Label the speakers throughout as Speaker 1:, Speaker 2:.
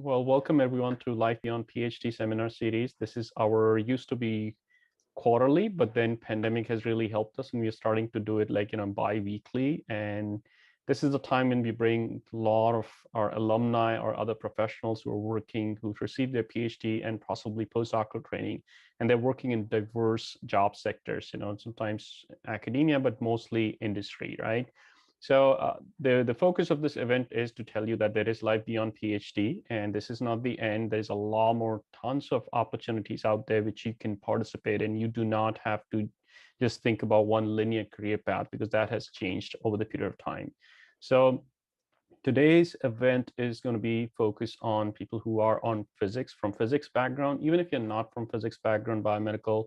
Speaker 1: Well, welcome everyone to Life Beyond PhD seminar series. This is our used to be quarterly, but then pandemic has really helped us and we're starting to do it like, bi-weekly. And this is the time when we bring a lot of our alumni or other professionals who are working, who've received their PhD and possibly postdoctoral training, and they're working in diverse job sectors, sometimes academia, but mostly industry, right? So the focus of this event is to tell you that there is life beyond PhD, and this is not the end. There's a lot more, tons of opportunities out there which you can participate in. You do not have to just think about one linear career path because that has changed over the period of time. So today's event is going to be focused on people who are on physics, from physics background. Even if you're not from physics background, biomedical,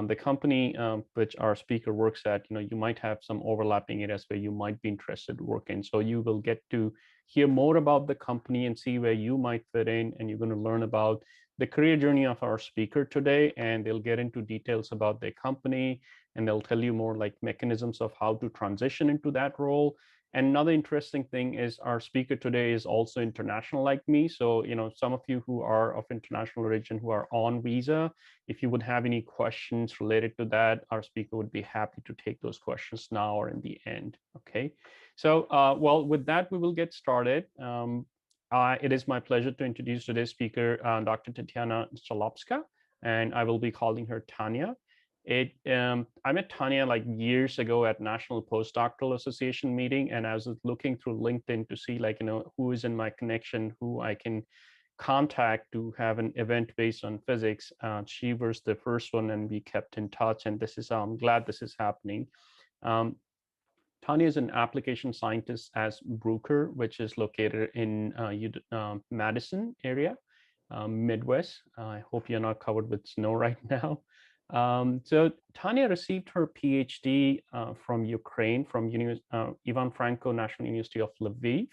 Speaker 1: the company which our speaker works at, you might have some overlapping areas where you might be interested to work in. So you will get to hear more about the company and see where you might fit in, and you're going to learn about the career journey of our speaker today, and they'll get into details about their company, and they'll tell you more like mechanisms of how to transition into that role. And another interesting thing is our speaker today is also international like me. So, some of you who are of international origin who are on visa, if you would have any questions related to that, our speaker would be happy to take those questions now or in the end. Okay. So, well, with that, we will get started. It is my pleasure to introduce today's speaker, Dr. Tetiana Shalapska, and I will be calling her Tanya. I met Tanya like years ago at National Postdoctoral Association meeting, and I was looking through LinkedIn to see who is in my connection, who I can contact to have an event based on physics. She was the first one, and we kept in touch. And I'm glad this is happening. Um, Tanya is an application scientist at Bruker, which is located in Madison area, Midwest. I hope you're not covered with snow right now. So Tanya received her PhD from Ukraine, from Ivan Franko National University of Lviv.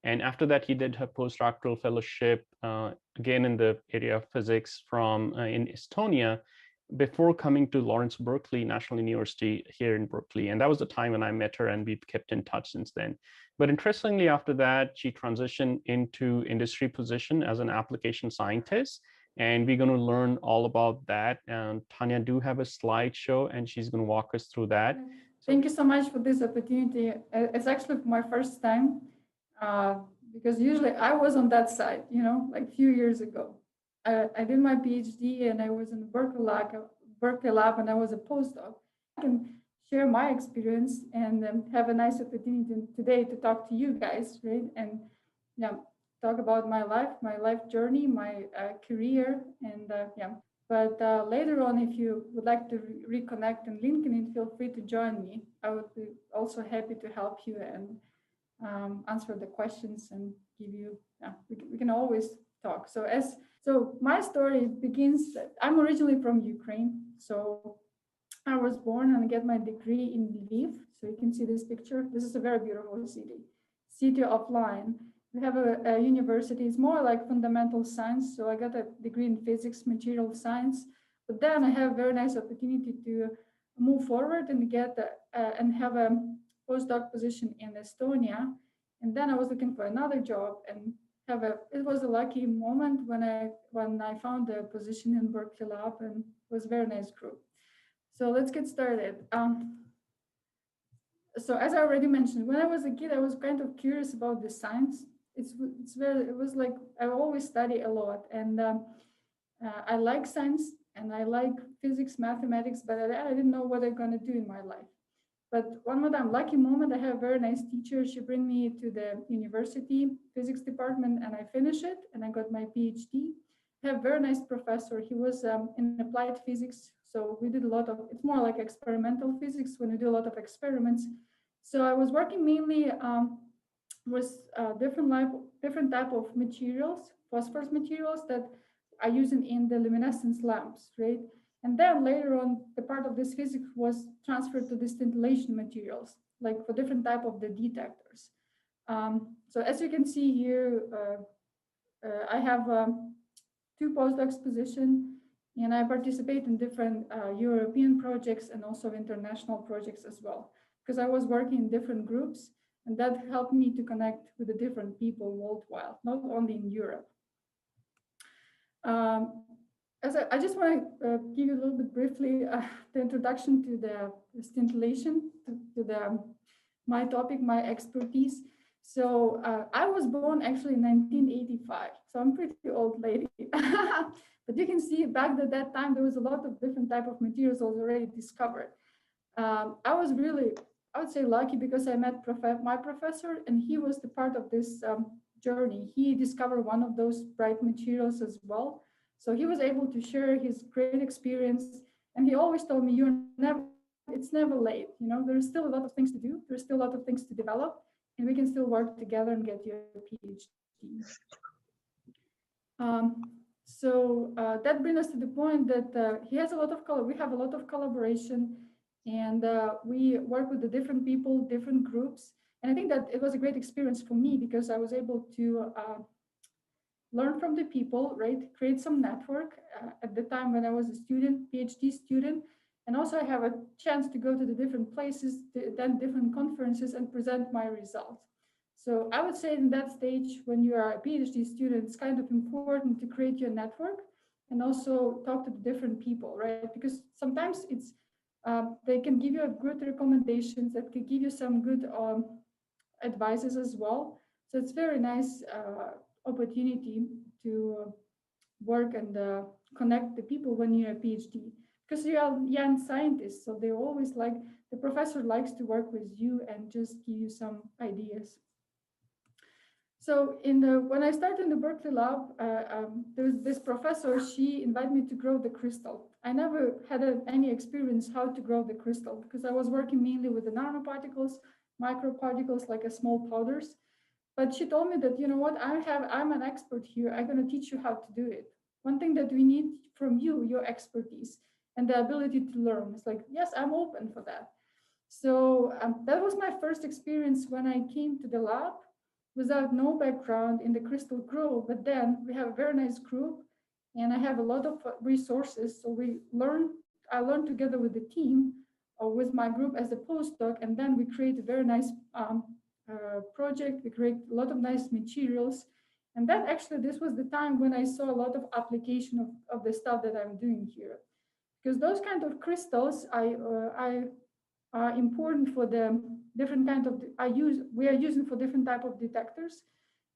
Speaker 1: And after that, he did her postdoctoral fellowship, again in the area of physics in Estonia, before coming to Lawrence Berkeley National University here in Berkeley. And that was the time when I met her, and we've kept in touch since then. But interestingly, after that, she transitioned into industry position as an application scientist. And we're going to learn all about that. And Tanya do have a slideshow, and she's going to walk us through that.
Speaker 2: Thank you so much for this opportunity. It's actually my first time, because usually I was on that side, like a few years ago. I did my PhD and I was in Berkeley lab, and I was a postdoc. I can share my experience and have a nice opportunity today to talk to you guys, right? And yeah, talk about my life journey, my career, and yeah. But later on, if you would like to reconnect in LinkedIn, feel free to join me. I would be also happy to help you and answer the questions and give you. We can always talk. So my story begins. I'm originally from Ukraine, so I was born and get my degree in Lviv. So you can see this picture. This is a very beautiful city of lion. We have a university. It's more like fundamental science. So I got a degree in physics, material science. But then I have a very nice opportunity to move forward and and have a postdoc position in Estonia. And then I was looking for another job and it was a lucky moment when I found a position in Berkeley lab, and it was a very nice group. So let's get started. So as I already mentioned, when I was a kid, I was kind of curious about the science. It was like I always study a lot, and I like science and I like physics, mathematics, but I didn't know what I'm gonna do in my life. But one more time, lucky moment, I have a very nice teacher. She bring me to the university physics department, and I finish it, and I got my PhD. I have a very nice professor. He was in applied physics, so we did a lot of. It's more like experimental physics when we do a lot of experiments. So I was working mainly with different type of materials, phosphorus materials that are using in the luminescence lamps, right? And then later on, the part of this physics was transferred to the scintillation materials, like for different type of the detectors. So as you can see here, I have two postdocs position, and I participate in different European projects and also international projects as well, because I was working in different groups, and that helped me to connect with the different people worldwide, not only in Europe. Um, I just want to give you a little bit briefly the introduction to the scintillation, to the my topic, my expertise. So I was born actually in 1985, so I'm pretty old lady. But you can see back at that time there was a lot of different type of materials already discovered. I was really, I would say, lucky because I met my professor, and he was the part of this journey. He discovered one of those bright materials as well. So he was able to share his great experience, and he always told me, "You're never, it's never late. You know, there's still a lot of things to do. There's still a lot of things to develop, and we can still work together and get your PhD." So that brings us to the point that he has a lot of we have a lot of collaboration, and we work with the different people, different groups. And I think that it was a great experience for me because I was able to learn from the people, right? Create some network at the time when I was a student, PhD student. And also I have a chance to go to the different places, then different conferences and present my results. So I would say in that stage, when you are a PhD student, it's kind of important to create your network and also talk to the different people, right? Because sometimes they can give you good recommendations that can give you some good advices as well. So it's very nice opportunity to work and connect the people when you're a PhD because you are young scientists. So they always like the professor likes to work with you and just give you some ideas. So when I started in the Berkeley lab, there was this professor. She invited me to grow the crystal. I never had any experience how to grow the crystal because I was working mainly with the nanoparticles, microparticles, like a small powders. But she told me that, you know what, I'm an expert here. I'm going to teach you how to do it. One thing that we need from you, your expertise and the ability to learn. It's like, yes, I'm open for that. So that was my first experience when I came to the lab without no background in the crystal grow. But then we have a very nice group and I have a lot of resources. So I learned together with the team or with my group as a postdoc, and then we create a very nice project. We create a lot of nice materials. And that actually, this was the time when I saw a lot of application of the stuff that I'm doing here. Because those kind of crystals I are important for the different kind of, we are using for different type of detectors.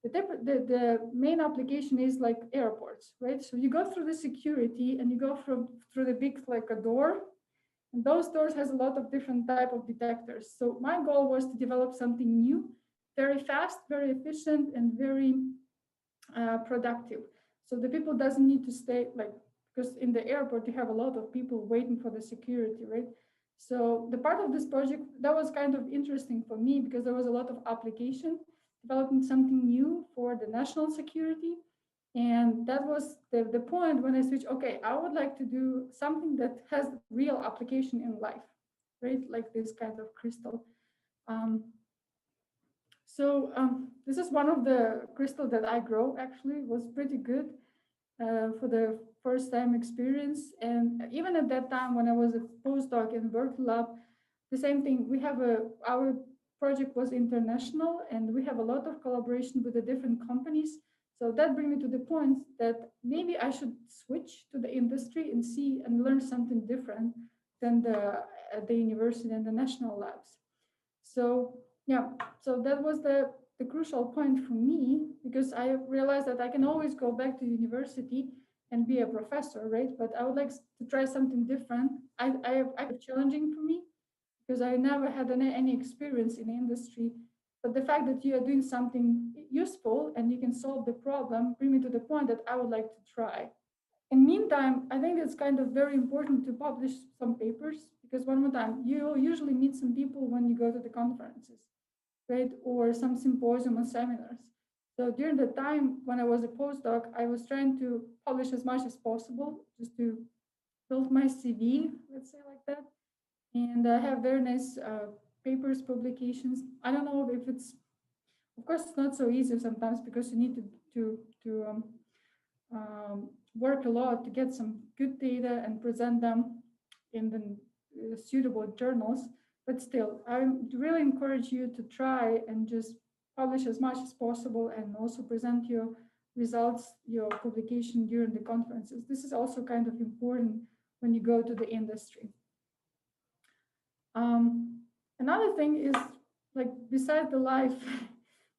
Speaker 2: The main application is like airports, right? So you go through the security and you go through the big, like a door, and those doors has a lot of different type of detectors. So my goal was to develop something new, very fast, very efficient, and very productive. So the people doesn't need to stay like, because in the airport you have a lot of people waiting for the security, right? So the part of this project that was kind of interesting for me because there was a lot of application, developing something new for the national security. And that was the point when I switched, okay, I would like to do something that has real application in life, right? Like this kind of crystal. Um, so this is one of the crystal that I grow actually. It was pretty good for the first time experience. And even at that time when I was a postdoc in Berkeley lab, the same thing. Our project was international and we have a lot of collaboration with the different companies. So that brings me to the point that maybe I should switch to the industry and see and learn something different than the university and the national labs. So yeah, so that was the crucial point for me because I realized that I can always go back to university and be a professor, right? But I would like to try something different. I challenging for me because I never had any experience in the industry. But the fact that you are doing something useful and you can solve the problem bring me to the point that I would like to try. In meantime, I think it's kind of very important to publish some papers because one more time, you usually meet some people when you go to the conferences, right? Or some symposium or seminars. So during the time when I was a postdoc, I was trying to publish as much as possible just to build my CV, let's say like that. And I have very nice papers, publications. I don't know if it's, of course, it's not so easy sometimes because you need to work a lot to get some good data and present them in the suitable journals. But still, I really encourage you to try and just publish as much as possible and also present your results, your publication during the conferences. This is also kind of important when you go to the industry. Another thing is, like, beside the life,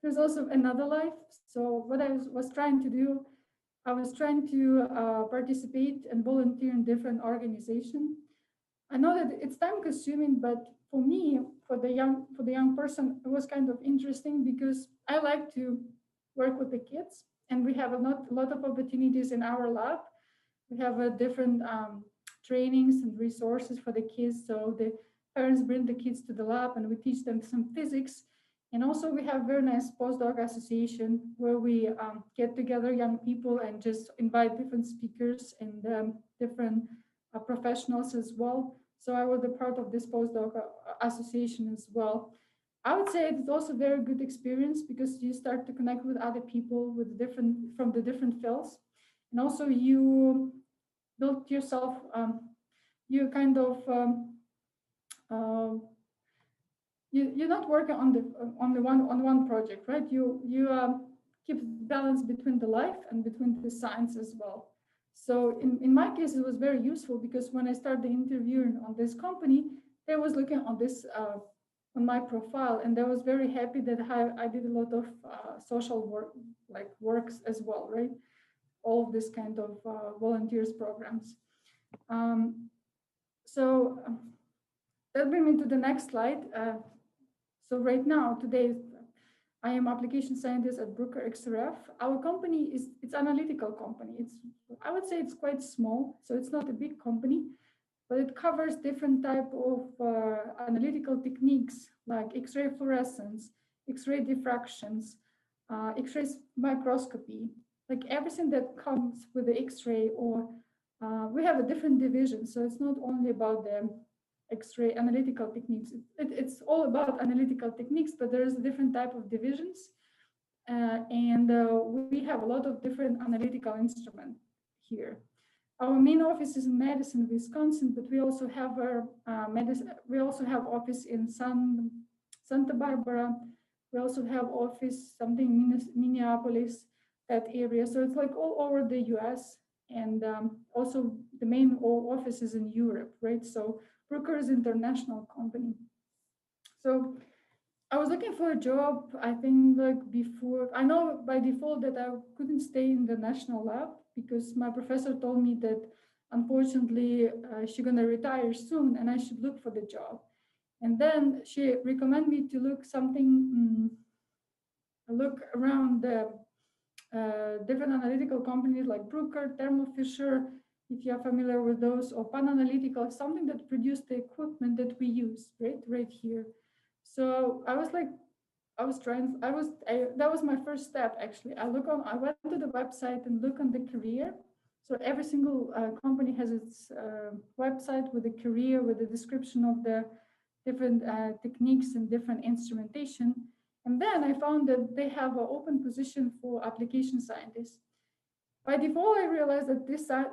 Speaker 2: there's also another life. So what I was trying to do, I was trying to participate and volunteer in different organizations. I know that it's time consuming, but for me, for the young person, it was kind of interesting because I like to work with the kids, and we have a lot of opportunities in our lab. We have a different trainings and resources for the kids. So the parents bring the kids to the lab, and we teach them some physics. And also we have very nice postdoc association where we get together young people and just invite different speakers and different professionals as well. So I was a part of this postdoc association as well. I would say it's also a very good experience because you start to connect with other people with from the different fields, and also you build yourself. You kind of uh, you're not working on one project, right? You keep balance between the life and between the science as well. So in my case, it was very useful because when I started interviewing on this company, they was looking on this on my profile, and they was very happy that I did a lot of social work, like works as well, right? All of this kind of volunteers programs. So that brings me to the next slide. So right now, today, I am application scientist at Bruker XRF. Our company it's analytical company. I would say it's quite small, so it's not a big company, but it covers different type of analytical techniques like X-ray fluorescence, X-ray diffractions, X-ray microscopy, like everything that comes with the X-ray. Or we have a different division, so it's not only about the X-ray analytical techniques. It's all about analytical techniques, but there's a different type of divisions. And we have a lot of different analytical instruments here. Our main office is in Madison, Wisconsin, but we also have we also have office in Santa Barbara. We also have office something in Minneapolis, that area. So it's like all over the US. And also the main office is in Europe, right? So Bruker is an international company. So I was looking for a job, I think like before, I know by default that I couldn't stay in the national lab because my professor told me that unfortunately she's gonna retire soon and I should look for the job. And then she recommended me to look around the different analytical companies like Bruker, Thermo Fisher, if you're familiar with those, or Pan Analytical, something that produced the equipment that we use, right here. So I was like, that was my first step actually. I went to the website and look on the career. So every single company has its website with a career, with a description of the different techniques and different instrumentation. And then I found that they have an open position for application scientists. By default, I realized that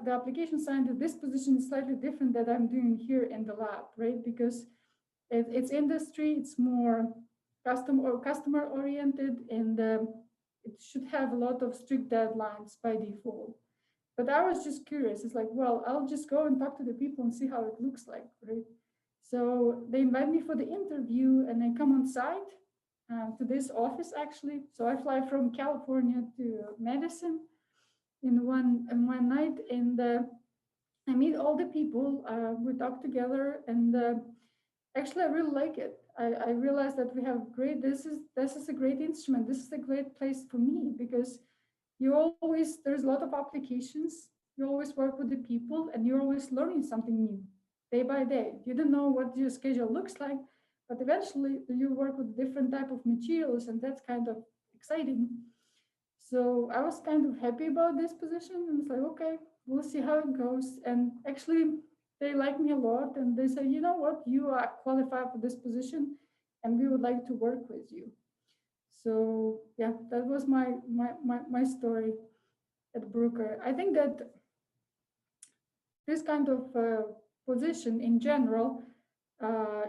Speaker 2: the application scientist, this position is slightly different that I'm doing here in the lab, right? Because it's industry, it's more customer oriented, and it should have a lot of strict deadlines by default. But I was just curious. It's like, well, I'll just go and talk to the people and see how it looks like, right? So they invite me for the interview, and I come on site to this office actually. So I fly from California to Madison in one night, and I meet all the people. We talk together, and actually I really like it. I realized that we have great. This is a great instrument. This is a great place for me because there's a lot of applications. You always work with the people, and you're always learning something new day by day. You don't know what your schedule looks like, but eventually you work with different type of materials, and that's kind of exciting. So I was kind of happy about this position, and it's like, okay, we'll see how it goes. And actually, they like me a lot, and they say, you know what, you are qualified for this position, and we would like to work with you. So yeah, that was my story at Bruker. I think that this kind of position in general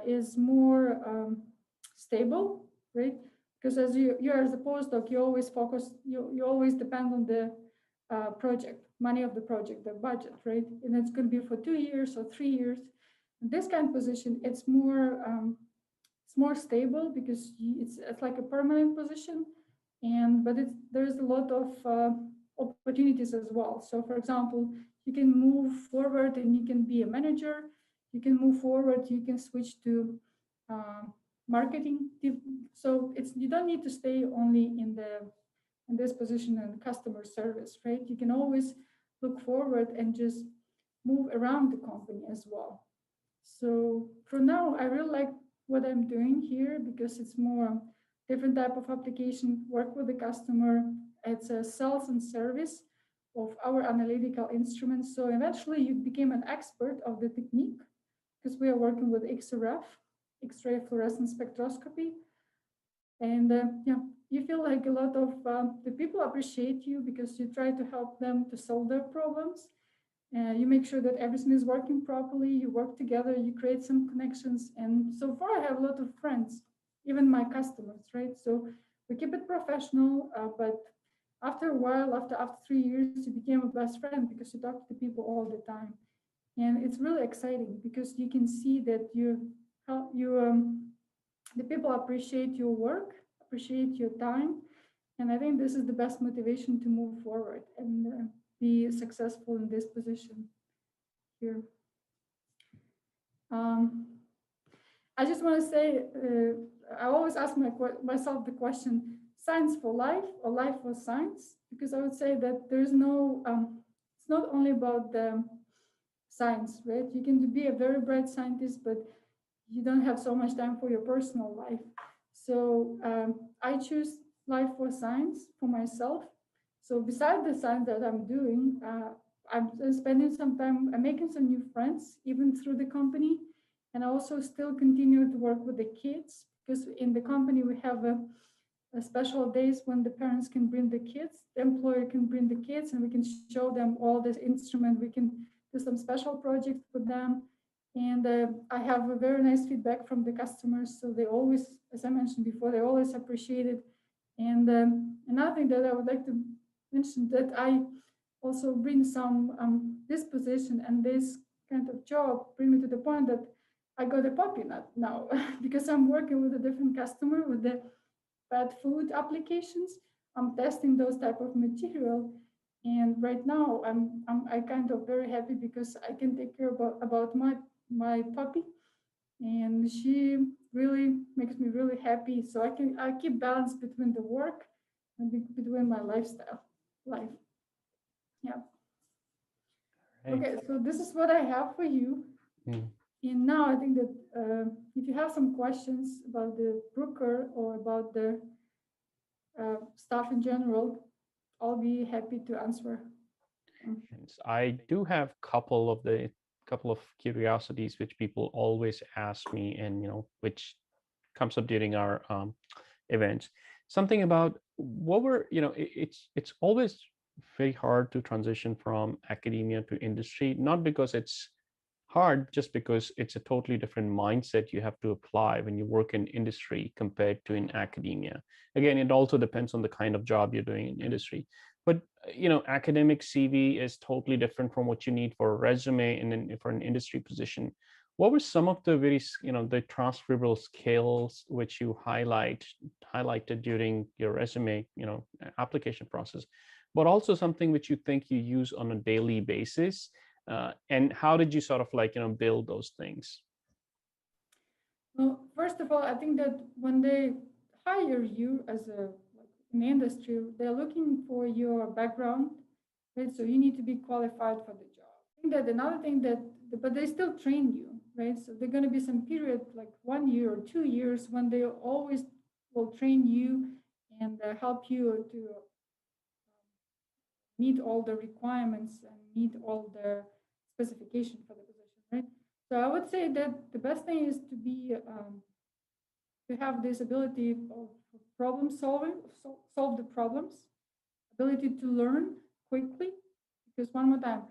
Speaker 2: is more stable, right? because as you are as a postdoc, you always focus, you always depend on the project, money of the project, the budget, right? And it's going to be for 2 years or 3 years. In this kind of position, it's more stable because it's like a permanent position, and but there's a lot of opportunities as well. So, for example, you can move forward and you can be a manager. You can move forward. You can switch to uh, marketing. So it's you don't need to stay only in this position in customer service, right? You can always look forward and just move around the company as well. So for now, I really like what I'm doing here because it's more different type of application, work with the customer. It's a sales and service of our analytical instruments. So eventually you became an expert of the technique because we are working with XRF, X-ray fluorescence spectroscopy. And yeah, you feel like a lot of the people appreciate you because you try to help them to solve their problems. You make sure that everything is working properly. You work together. You create some connections. And so far, I have a lot of friends, even my customers, right? So we keep it professional, but after a while, after 3 years, you became a best friend because you talk to the people all the time, and it's really exciting because you can see that the people appreciate your work, appreciate your time, and I think this is the best motivation to move forward and be successful in this position here. Um, I just want to say, I always ask myself the question: science for life or life for science? Because I would say that there's no, it's not only about the science, right? You can be a very bright scientist, but you don't have so much time for your personal life. So I choose life for science for myself. So beside the science that I'm doing, I'm spending some time, I'm making some new friends, even through the company. And I also still continue to work with the kids because in the company we have a special days when the parents can bring the kids, the employer can bring the kids, and we can show them all this instrument. We can do some special projects with them. And I have a very nice feedback from the customers. So they always, as I mentioned before, they always appreciate it. And another thing that I would like to mention that I also bring some this position and this kind of job bring me to the point that I got a puppy now because I'm working with a different customer with the pet food applications. I'm testing those type of material, and right now I kind of very happy because I can take care about my puppy, and she really makes me really happy. So I keep balance between the work and between my lifestyle life. Yeah.
Speaker 1: Hey.
Speaker 2: Okay, so this is what I have for you.
Speaker 1: Mm.
Speaker 2: And now I think that if you have some questions about the Bruker or about the stuff in general, I'll be happy to answer.
Speaker 1: And I do have couple of curiosities which people always ask me, and which comes up during our events. Something about what were it's always very hard to transition from academia to industry, not because it's hard, just because it's a totally different mindset you have to apply when you work in industry compared to in academia. Again, it also depends on the kind of job you're doing in industry, but academic CV is totally different from what you need for a resume and then for an industry position. What were some of the very the transferable skills which you highlighted during your resume application process, but also something which you think you use on a daily basis, and how did you sort of build those things?
Speaker 2: Well, first of all, I think that when they hire you as a like in the industry, they're looking for your background, right? So you need to be qualified for the job. I think that another thing that, but they still train you, right? So there's going to be some period like 1 year or 2 years when they always will train you and help you to meet all the requirements and meet all the specification for the position, right? So I would say that the best thing is to have this ability of problem solving, solve the problems, ability to learn quickly. Because one more time,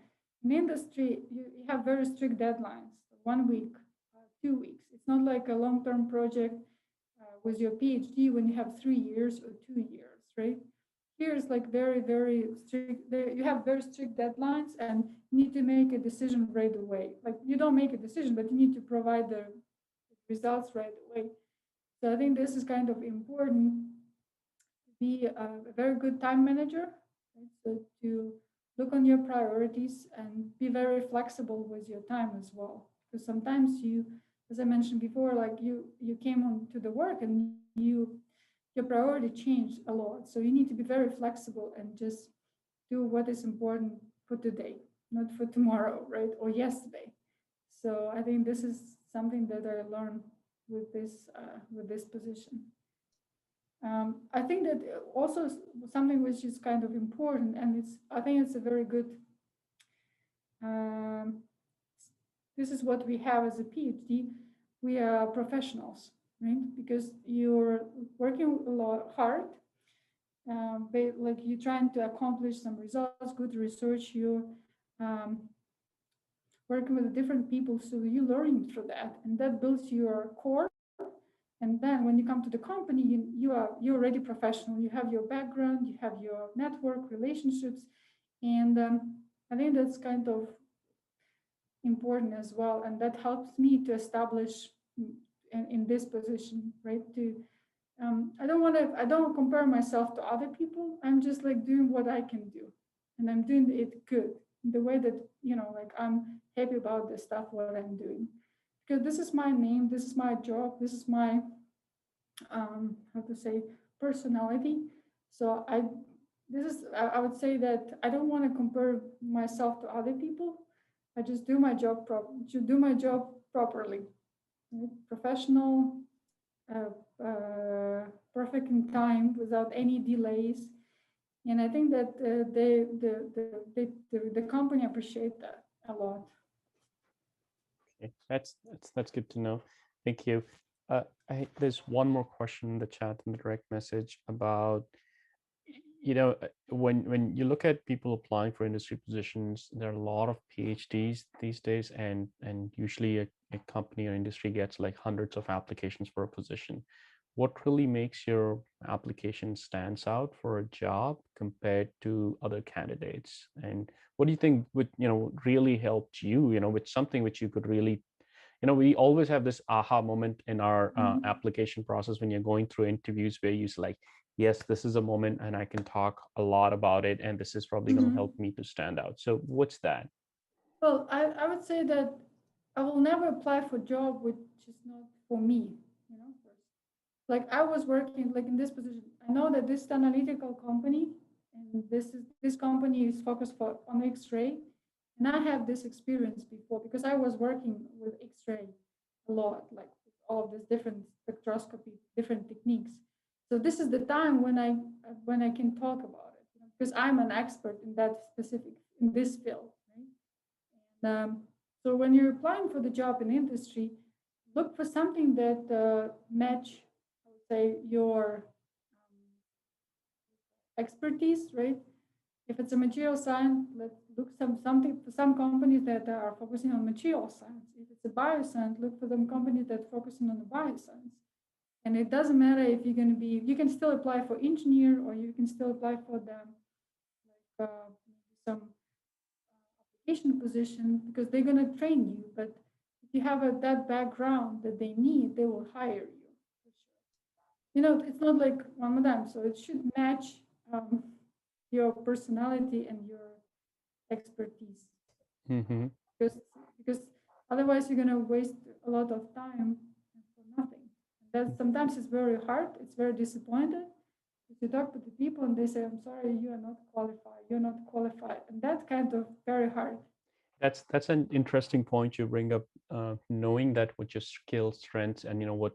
Speaker 2: in industry, you have very strict deadlines, 1 week, 2 weeks. It's not like a long-term project with your PhD when you have 3 years or 2 years, right? Here is like very, very strict. You have very strict deadlines and you need to make a decision right away. Like you don't make a decision, but you need to provide the results right away. So I think this is kind of important to be a very good time manager, right? So to look on your priorities and be very flexible with your time as well. Because sometimes you, as I mentioned before, like you came on to the work and your priority changed a lot. So you need to be very flexible and just do what is important for today, not for tomorrow, right? Or yesterday. So I think this is something that I learned with this position. I think that also something which is kind of important, and I think it's a very good. Um, this is what we have as a PhD. We are professionals, right? Because you're working a lot hard, like you're trying to accomplish some results, good research. You're um, working with different people, so you're learning through that, and that builds your core. And then when you come to the company, you're already professional. You have your background, you have your network relationships, and I think that's kind of important as well. And that helps me to establish in this position, right? To I don't compare myself to other people. I'm just like doing what I can do, and I'm doing it good in the way that like I'm happy about the stuff what I'm doing, because this is my name, this is my job, this is my how to say personality. So I would say that I don't want to compare myself to other people. I just do my job properly, right? Professional, perfect in time without any delays. And I think that the company appreciate that a lot.
Speaker 1: Okay, that's good to know. Thank you. There's one more question in the chat in the direct message about, when you look at people applying for industry positions, there are a lot of PhDs these days, and usually a company or industry gets like hundreds of applications for a position. What really makes your application stands out for a job compared to other candidates? And what do you think would, really helped you, with something which you could really, we always have this aha moment in our application process when you're going through interviews where you like, yes, this is a moment and I can talk a lot about it, and this is probably going to help me to stand out. So what's that?
Speaker 2: Well, I would say that I will never apply for a job which is not for me, first. Like I was working like in this position. I know that this is an analytical company, and this company is focused on X-ray, and I have this experience before because I was working with X-ray a lot, like all of these different spectroscopy, different techniques. So this is the time when I can talk about it, because I'm an expert in that specific in this field, right? So when you're applying for the job in industry, look for something that match, I would say, your expertise, right? If it's a material science, let's look something for some companies that are focusing on material science. If it's a bioscience, look for them companies that focusing on the bioscience. And it doesn't matter if you're going to be, you can still apply for engineer, or you can still apply for the some application position, because they're going to train you. But if you have that background that they need, they will hire you for sure. It's not like Ramadan, so it should match your personality and your expertise.
Speaker 1: Mm-hmm.
Speaker 2: Because otherwise you're going to waste a lot of time for nothing. That sometimes it's very hard. It's very disappointed. If you talk to the people and they say, "I'm sorry, you are not qualified. You're not qualified," and that's kind of very hard.
Speaker 1: That's an interesting point you bring up. Knowing that what your skills, strengths, and what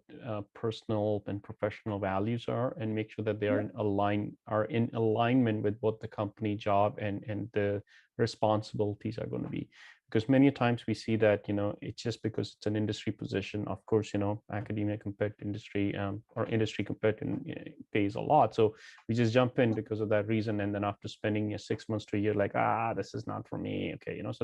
Speaker 1: personal and professional values are, and make sure that they are in alignment with what the company job and the responsibilities are going to be. Because many times we see that it's just because it's an industry position. Of course, academia compared to industry, or industry compared to pays a lot, so we just jump in because of that reason, and then after spending 6 months to a year, like, this is not for me. Okay, so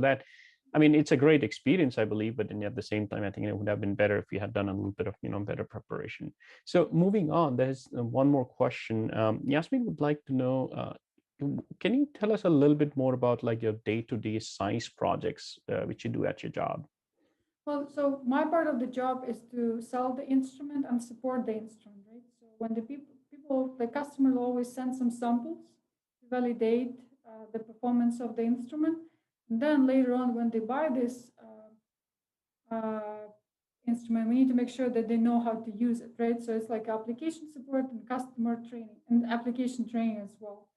Speaker 1: I mean, it's a great experience, I believe, but then at the same time, I think it would have been better if you had done a little bit of, better preparation. So moving on, there's one more question. Yasmin would like to know, can you tell us a little bit more about like your day-to-day science projects, which you do at your job?
Speaker 2: Well, so my part of the job is to sell the instrument and support the instrument, right? So when the the customer will always send some samples to validate the performance of the instrument. And then later on, when they buy this instrument, we need to make sure that they know how to use it, right? So it's like application support and customer training and application training as well.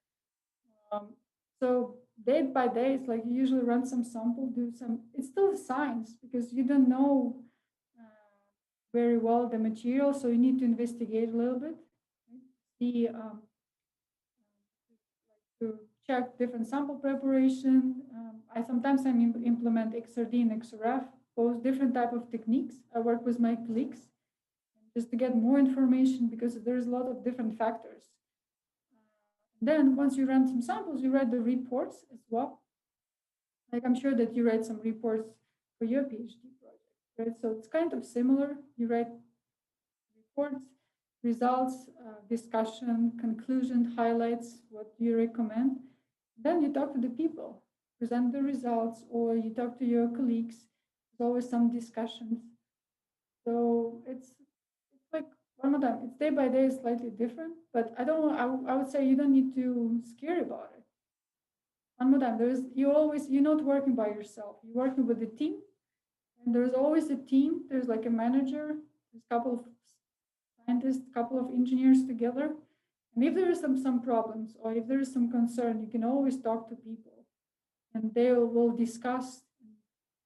Speaker 2: Um, so day by day, it's like you usually run some sample, do some. It's still science because you don't know very well the material, so you need to investigate a little bit, right? See, to check different sample preparation. I sometimes implement XRD and XRF, both different type of techniques. I work with my colleagues just to get more information because there's a lot of different factors. Then once you run some samples, you write the reports as well. Like I'm sure that you write some reports for your PhD project, right? So it's kind of similar. You write reports, results, discussion, conclusion, highlights, what you recommend. Then you talk to the people, present the results, or you talk to your colleagues. There's always some discussions. So it's like one more time. It's day by day, slightly different, but I don't. I would say you don't need to scare about it. One more time. You're not working by yourself. You're working with a team, and there's always a team. There's like a manager. There's a couple of scientists, a couple of engineers together. And if there is some problems or if there is some concern, you can always talk to people, and they will discuss and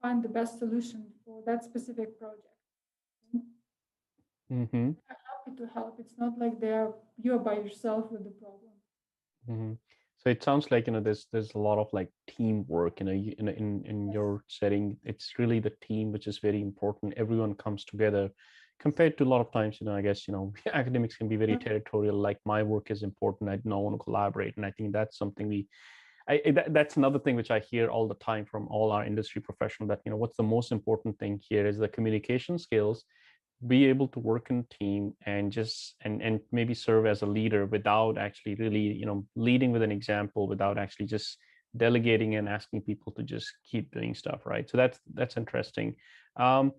Speaker 2: find the best solution for that specific project.
Speaker 1: Mm-hmm.
Speaker 2: They're happy to help. It's not like you're by yourself with the problem.
Speaker 1: Mm-hmm. So it sounds like there's a lot of like teamwork in
Speaker 2: Yes.
Speaker 1: your setting. It's really the team which is very important. Everyone comes together, compared to a lot of times, I guess academics can be very
Speaker 2: Yeah.
Speaker 1: territorial. Like my work is important. I don't want to collaborate, and I think that's something that's another thing which I hear all the time from all our industry professionals, that what's the most important thing here is the communication skills, be able to work in a team and just and maybe serve as a leader without actually really leading with an example, without actually just delegating and asking people to just keep doing stuff, right? So that's interesting. um,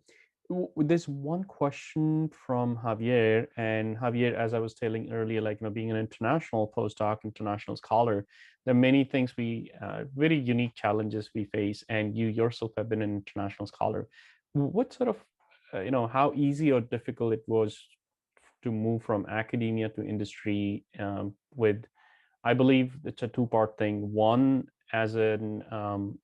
Speaker 1: there's one question from Javier, and Javier, as I was telling earlier, like being an international postdoc, international scholar, there are many things very unique challenges we face, and you yourself have been an international scholar. What sort of how easy or difficult it was to move from academia to industry, with, I believe it's a two-part thing. One, as an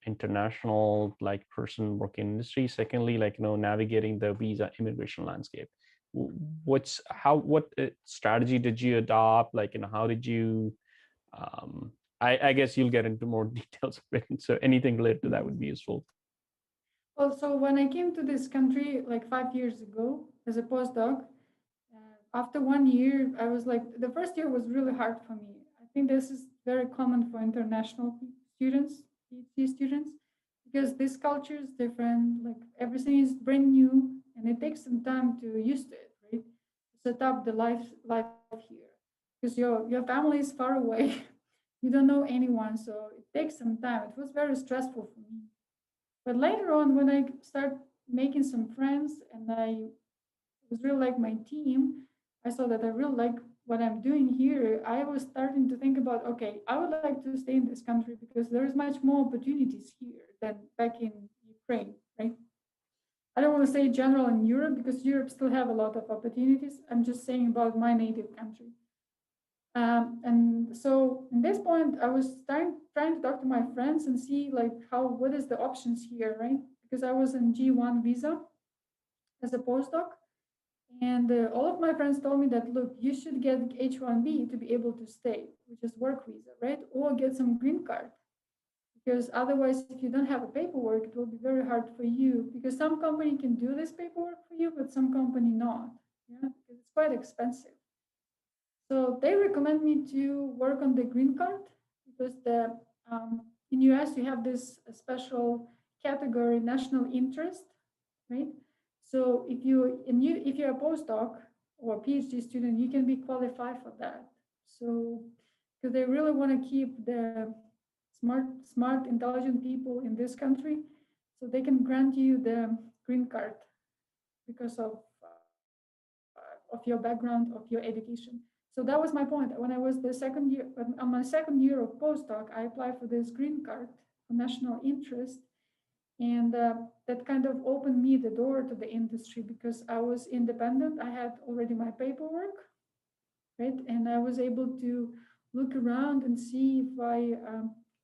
Speaker 1: international like person working in industry. Secondly, like navigating the visa immigration landscape. What strategy did you adopt? Like how did you? Um, I guess you'll get into more details of it. So anything related to that would be useful.
Speaker 2: Well, so when I came to this country like 5 years ago as a postdoc, after 1 year, I was like, the first year was really hard for me. I think this is very common for international students, PhD students, because this culture is different. Like everything is brand new, and it takes some time to used to it, right? To set up the life here, because your family is far away. You don't know anyone, so it takes some time. It was very stressful for me. But later on, when I start making some friends and I was really like my team, I saw that I really like what I'm doing here. I was starting to think about, okay, I would like to stay in this country because there is much more opportunities here than back in Ukraine, right? I don't want to say general in Europe because Europe still have a lot of opportunities. I'm just saying about my native country. And so in this point, I was trying to talk to my friends and see like what is the options here, right? Because I was in G1 visa as a postdoc, and all of my friends told me that look, you should get H1B to be able to stay, which is work visa, right? Or get some green card, because otherwise, if you don't have a paperwork, it will be very hard for you. Because some company can do this paperwork for you, but some company not. Yeah, because it's quite expensive. So they recommend me to work on the green card because in US you have this special category national interest, right? So if you're a postdoc or a PhD student, you can be qualified for that. So because they really want to keep the smart, intelligent people in this country, so they can grant you the green card because of your background, of your education. So that was my point. When I was on my second year of postdoc, I applied for this green card for national interest, and that kind of opened me the door to the industry because I was independent. I had already my paperwork, right? And I was able to look around and see if I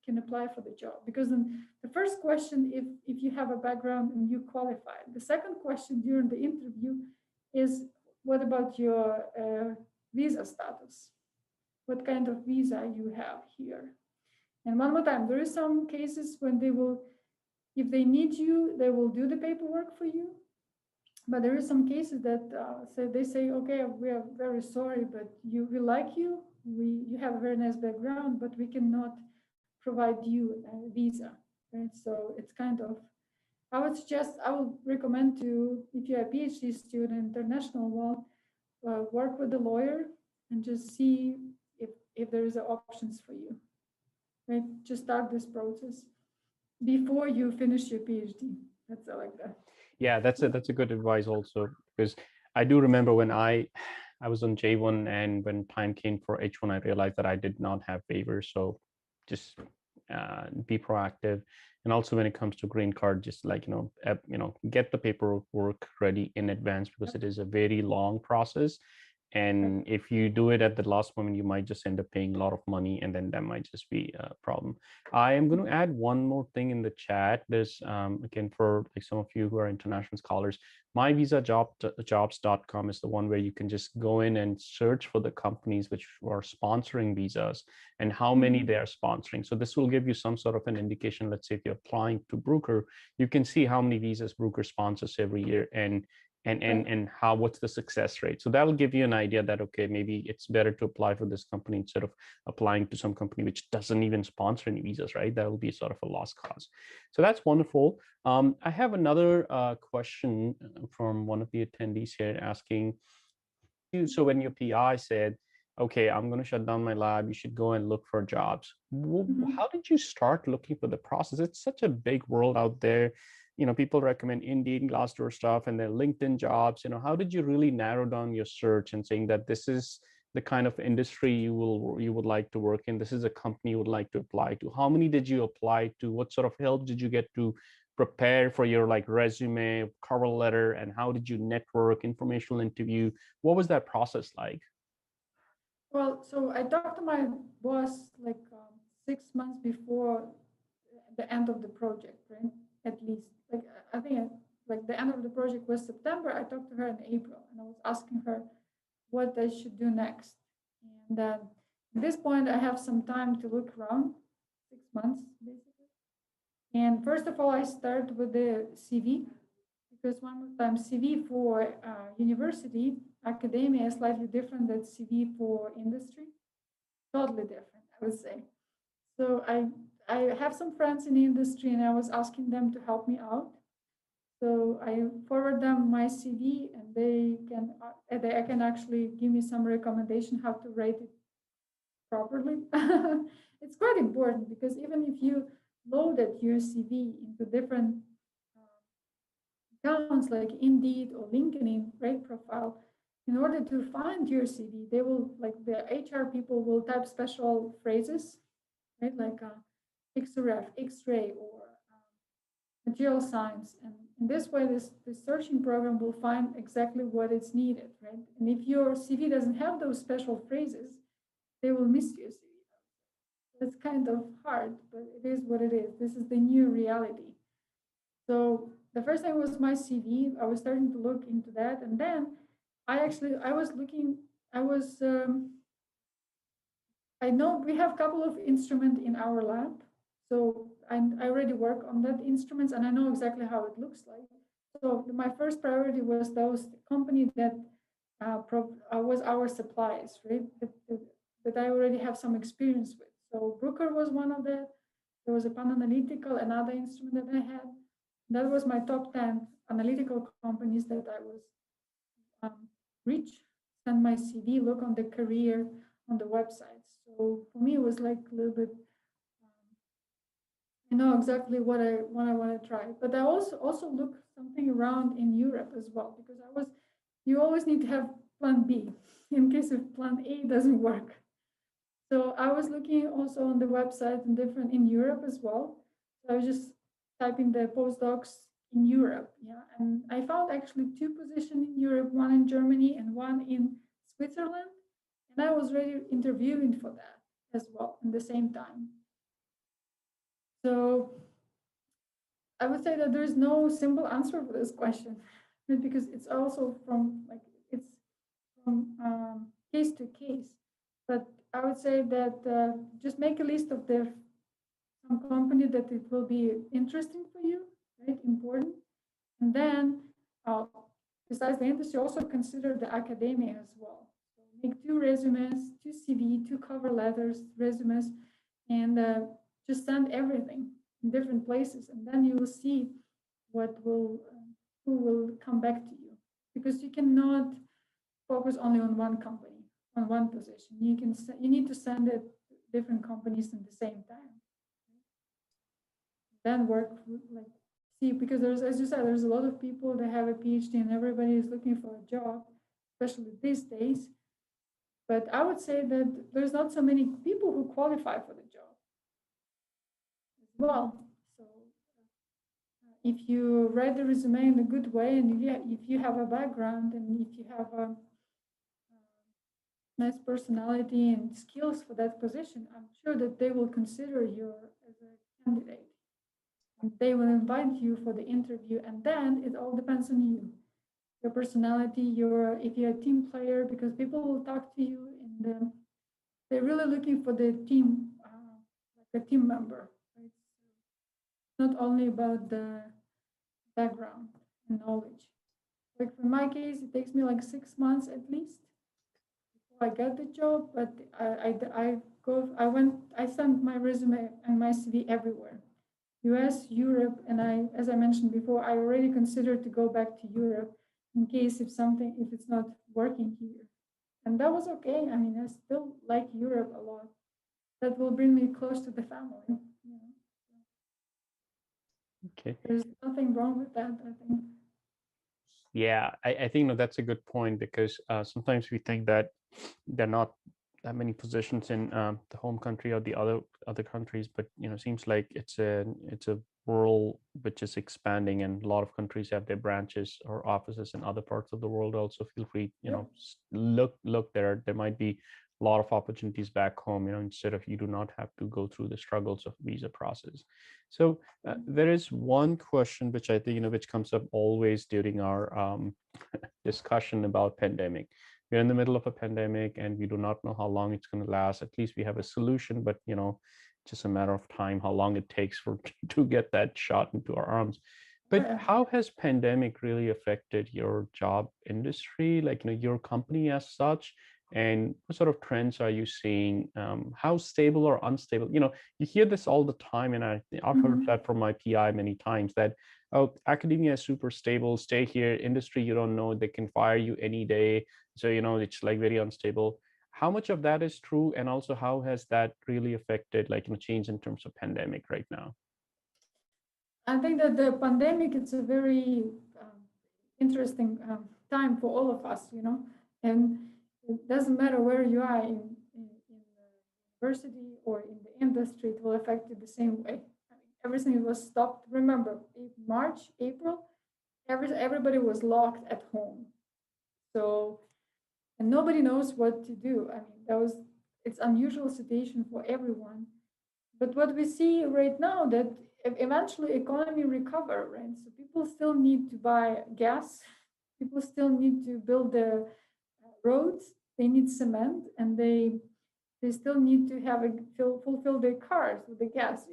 Speaker 2: can apply for the job. Because then the first question, if you have a background and you qualify, the second question during the interview is, what about your visa status? What kind of visa you have here? And one more time, there is some cases when they will, if they need you, they will do the paperwork for you. But there is some cases that they say, okay, we are very sorry, but we like you. You have a very nice background, but we cannot provide you a visa, right? So it's kind of, I would recommend to, if you're a PhD student, international one, work with a lawyer and just see if there is options for you, right? Just start this process before you finish your PhD. That's I like that.
Speaker 1: Yeah, that's a good advice also, because I do remember when I was on J1, and when time came for H1, I realized that I did not have waivers. So just be proactive. And also when it comes to green card, just like get the paperwork ready in advance, because it is a very long process. And if you do it at the last moment, you might just end up paying a lot of money, and then that might just be a problem. I am going to add one more thing in the chat. There's again, for like some of you who are international scholars, myvisajobs.com is the one where you can just go in and search for the companies which are sponsoring visas and how many they are sponsoring. So this will give you some sort of an indication. Let's say if you're applying to Bruker, you can see how many visas Bruker sponsors every year, and how, what's the success rate. So that'll give you an idea that, okay, maybe it's better to apply for this company instead of applying to some company which doesn't even sponsor any visas, right? That will be sort of a lost cause. So that's wonderful. I have another question from one of the attendees here asking, so when your PI said, okay, I'm going to shut down my lab, you should go and look for jobs. How did you start looking for the process? It's such a big world out there. People recommend Indeed, Glassdoor stuff, and then LinkedIn jobs. How did you really narrow down your search and saying that this is the kind of industry you would like to work in? This is a company you would like to apply to. How many did you apply to? What sort of help did you get to prepare for your like resume, cover letter, and how did you network, informational interview? What was that process like?
Speaker 2: Well, so I talked to my boss like 6 months before the end of the project, right? At least, like I think like the end of the project was September. I talked to her in April, and I was asking her what I should do next. And at this point, I have some time to look around, 6 months basically. And first of all, I start with the CV, because one more time, CV for university academia is slightly different than CV for industry. Totally different, I would say. So I have some friends in the industry, and I was asking them to help me out. So I forward them my CV, and they can actually give me some recommendation how to write it properly. It's quite important because even if you loaded your CV into different accounts like Indeed or LinkedIn, right, profile, in order to find your CV, they will, like the HR people will type special phrases, right, like XRF, X-ray, or material science. And in this way, this searching program will find exactly what is needed, right? And if your CV doesn't have those special phrases, they will miss your CV. It's kind of hard, but it is what it is. This is the new reality. So the first thing was my CV. I was starting to look into that, and then I was looking. I was I know we have a couple of instruments in our lab, so I already work on that instruments, and I know exactly how it looks like. So my first priority was those company that was our supplies, right? That I already have some experience with. So Bruker was one of them. There was a Pan Analytical, another instrument that I had. That was my top 10 analytical companies that I was reach, send my CV, look on the career on the websites. So for me, it was like a little bit, I know exactly what I want to try. But I also look something around in Europe as well, because you always need to have plan B in case if plan A doesn't work. So I was looking also on the website and different in Europe as well. So I was just typing the postdocs in Europe, yeah, and I found actually two positions in Europe, one in Germany and one in Switzerland, and I was ready interviewing for that as well at the same time. So I would say that there is no simple answer for this question, because it's also from like it's from case to case. But I would say that just make a list of the some company that it will be interesting for you, right? Important, and then besides the industry, also consider the academia as well. So make two resumes, two CV, two cover letters, resumes, and just send everything in different places, and then you will see what will who will come back to you, because you cannot focus only on one company, on one position. You need to send it to different companies at the same time. Then work like see, because there's, as you said, there's a lot of people that have a PhD and everybody is looking for a job, especially these days. But I would say that there's not so many people who qualify for the job as well. So if you write the resume in a good way, and if you have a background, and if you have a nice personality and skills for that position, I'm sure that they will consider you as a candidate. And they will invite you for the interview, and then it all depends on you, your personality, your if you're a team player, because people will talk to you, and they're really looking for the team, like a team member. Right? So not only about the background and knowledge. Like in my case, it takes me like 6 months at least before I get the job. But I sent my resume and my CV everywhere, US, Europe, and as I mentioned before, I already considered to go back to Europe in case if it's not working here. And that was okay. I mean, I still like Europe a lot. That will bring me close to the family. You know?
Speaker 1: Okay.
Speaker 2: There's nothing wrong with that, I think.
Speaker 1: Yeah, I think that's a good point, because sometimes we think that there are not that many positions in the home country or the other countries, but seems like it's a world which is expanding, and a lot of countries have their branches or offices in other parts of the world. Also, feel free,
Speaker 2: Yep.
Speaker 1: look there. There might be a lot of opportunities back home, instead of you do not have to go through the struggles of visa process. So there is one question which I think which comes up always during our discussion about pandemic. We're in the middle of a pandemic, and we do not know how long it's going to last. At least we have a solution, but just a matter of time how long it takes for to get that shot into our arms. But
Speaker 2: Yeah.
Speaker 1: how has pandemic really affected your job industry, like your company as such? And what sort of trends are you seeing? How stable or unstable? You hear this all the time, and I've heard that from my PI many times, that oh, academia is super stable, stay here. Industry, you don't know, they can fire you any day. So it's like very unstable. How much of that is true, and also how has that really affected, like change in terms of pandemic right now?
Speaker 2: I think that the pandemic, it's a very interesting time for all of us, and it doesn't matter where you are in the university or in the industry, it will affect you the same way. I mean, everything was stopped. Remember, in March, April, everybody was locked at home. So, and nobody knows what to do. I mean, it's unusual situation for everyone. But what we see right now, that eventually economy recover, right? So people still need to buy gas, people still need to build the roads, they need cement, and they still need to have fulfill their cars with the gas.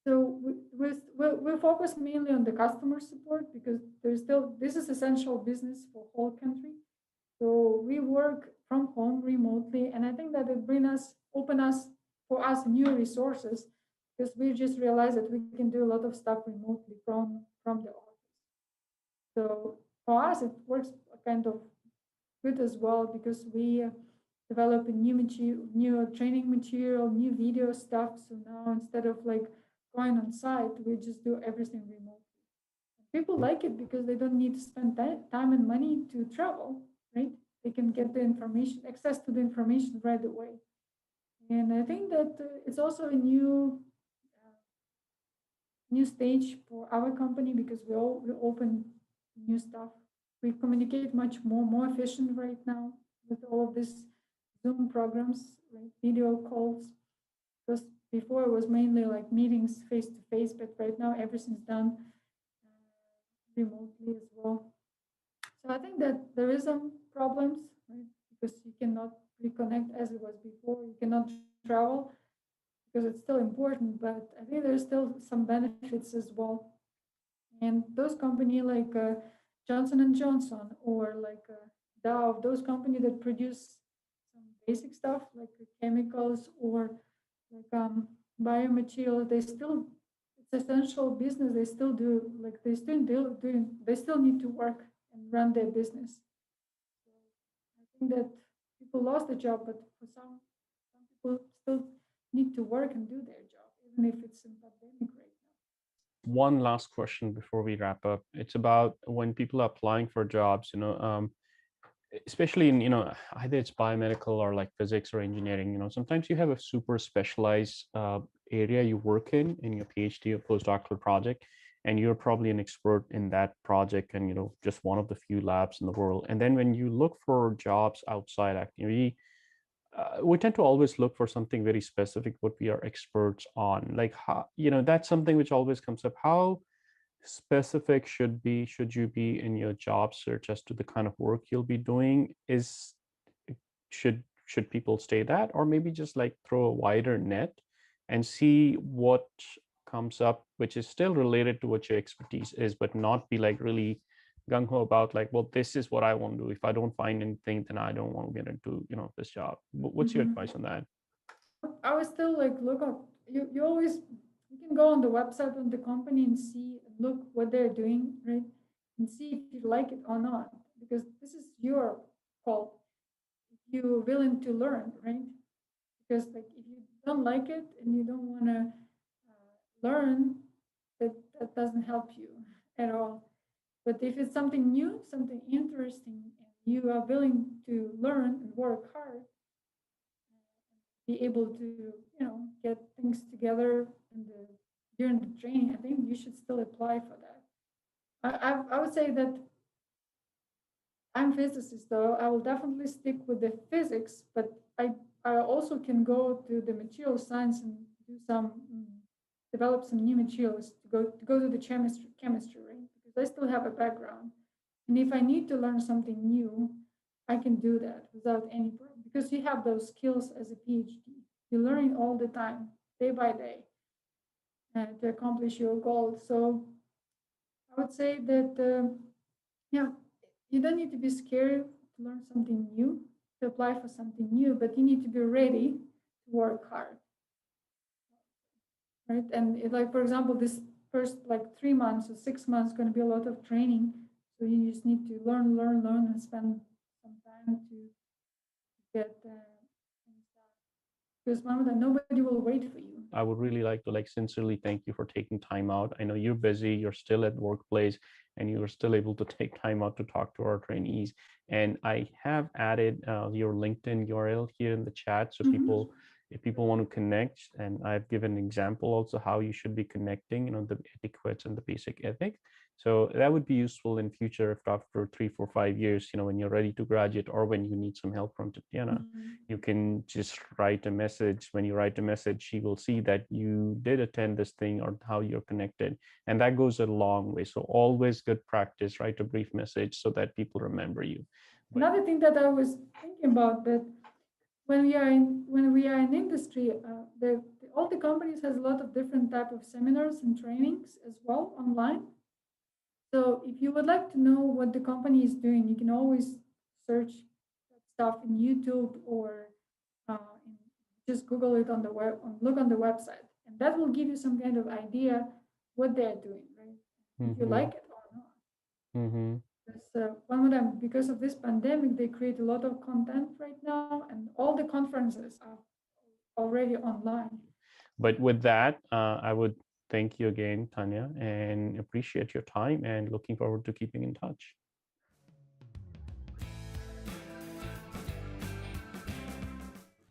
Speaker 2: So we focus mainly on the customer support, because this is essential business for whole country. So we work from home remotely, and I think that it open us for us new resources because we just realized that we can do a lot of stuff remotely from the office. So for us, it works kind of good as well because we develop a new material, new training material, new video stuff. So now instead of like going on site, we just do everything remotely. People like it because they don't need to spend time and money to travel, right? They can get the information, access to the information right away. And I think that it's also a new stage for our company because we open new stuff. We communicate much more efficient right now with all of these Zoom programs, right? Video calls. Because before it was mainly like meetings face to face, but right now everything's done remotely as well. So I think that there is some problems, right? Because you cannot reconnect as it was before. You cannot travel because it's still important, but I think there's still some benefits as well. And those company like Johnson and Johnson or like Dow, those company that produce some basic stuff like chemicals or like biomaterial, they still it's essential business. They still do like they still need to work and run their business. So I think that people lost the job, but for some people still need to work and do their job, even if it's in pandemic right
Speaker 1: One last question before we wrap up. It's about when people are applying for jobs, especially in, either it's biomedical or like physics or engineering, sometimes you have a super specialized area you work in your PhD or postdoctoral project, and you're probably an expert in that project and, just one of the few labs in the world. And then when you look for jobs outside activity, we tend to always look for something very specific, what we are experts on. Like how, that's something which always comes up. How specific should you be in your job search as to the kind of work you'll be doing? Should people stay that, or maybe just like throw a wider net and see what comes up, which is still related to what your expertise is, but not be like really gung-ho about like, well, this is what I want to do. If I don't find anything, then I don't want to get into this job. What's your
Speaker 2: now.
Speaker 1: advice on that?
Speaker 2: I would still like look up. You always you can go on the website of the company and see look what they're doing, right? And see if you like it or not, because this is your call. If you're willing to learn, right? Because like if you don't like it and you don't want to learn, that doesn't help you at all. But if it's something new, something interesting, and you are willing to learn and work hard, be able to get things together during the training, I think you should still apply for that. I would say that I'm a physicist, though I will definitely stick with the physics, but I also can go to the material science and do some develop some new materials to go to the chemistry, right? Because I still have a background, and if I need to learn something new, I can do that without any problem because you have those skills as a PhD. You're learning all the time, day by day, to accomplish your goal. So I would say that, yeah, you don't need to be scared to learn something new, to apply for something new, but you need to be ready to work hard, right? And like, for example, this first like 3 months or 6 months going to be a lot of training. So you just need to learn, and spend some time to get things done. Because Mahmoud, nobody will wait for you.
Speaker 1: I would really like to like sincerely thank you for taking time out. I know you're busy, you're still at workplace, and you are still able to take time out to talk to our trainees. And I have added your LinkedIn URL here in the chat, so
Speaker 2: Mhm.
Speaker 1: if people want to connect, and I've given an example also how you should be connecting, the etiquettes and the basic ethics. So that would be useful in future if after 3, 4, 5 years, when you're ready to graduate or when you need some help from Tetiana,
Speaker 2: Mhm.
Speaker 1: you can just write a message. When you write a message, she will see that you did attend this thing or how you're connected. And that goes a long way. So always good practice, write a brief message so that people remember you. But
Speaker 2: Another thing that I was thinking about that when we are in industry, all the companies has a lot of different type of seminars and trainings as well online. So if you would like to know what the company is doing, you can always search that stuff in YouTube or uh, in, just Google it on the web, look on the website. and that will give you some kind of idea what they're doing, right? If you
Speaker 1: Mm-hmm.
Speaker 2: like it or not.
Speaker 1: Mm-hmm.
Speaker 2: Because one of them, because of this pandemic, they create a lot of content right now, and all the conferences are already online.
Speaker 1: But with that, I would thank you again, Tanya, and appreciate your time and looking forward to keeping in touch.